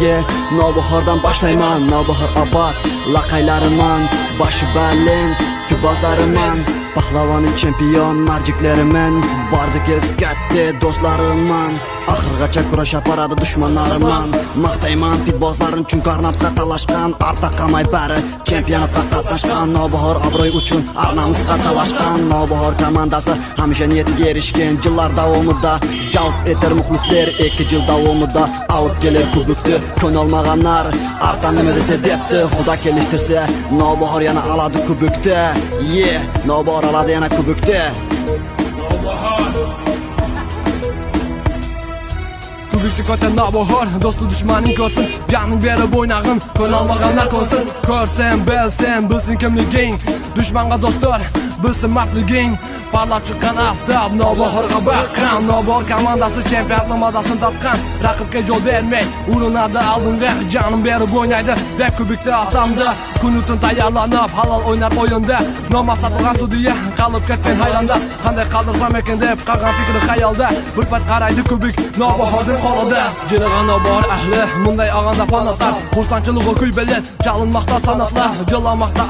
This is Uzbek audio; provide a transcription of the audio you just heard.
Ye, Navbahordan boshlayman, Navbahor obod laqaylarimman, bashi baland tubozlariman, pahlavoni chempion narjiklariman, bordik eskatdi do'stlarimman, oxirgacha kurashib boradi dushmanlarimman. Maqtayman tibozlarim chunki arnamizga talashgan, arta qamay bari chempionatga qatnashgan, Navbahor obro'y uchun arnamizga talashgan. Navbahor komandasi hamisha niyatiga erishgan, yillar davomida jalb etar muxlislar, 2 yil davomida olib kelar kubokni. Ko'nolmaganlar arta nima desa debdi, xudo kelishtirsa Navbahor yana oladi kubokni. Ye, Navbahor oladi yana kubokni. Kubikni ko'tar Navbahor, do'stu dushmaning ko'rsin, joning berib o'ynag'in, ko'nolmaganlar ko'rsin. Ko'rsin, bilsin kimliging, dushmanga do'stlar, bilsin mardliging. Parlab chiqqan aftab, Navbahorga baqqan, Navbahor komandasi chempionatning mazasini topgan, raqibga yo'l bermay, urinadi oldinga, jonim berib o'ynaydi, deb kubikni olsamda, kunutun tayyorlanib, halol o'ynab o'yinda, nomaqsadilgan sudya qolib ketgan hayronda, qanday qoldirsam ekan deb qolgan fikri xayolda, bir payt qaraydi kubik Navbahorning qo'lida. Jilg'an Navbahor ahli, bunday olganda fanatlar, xursandchilik va kuy bilan chalinmoqda sanatlar, jillanmoqda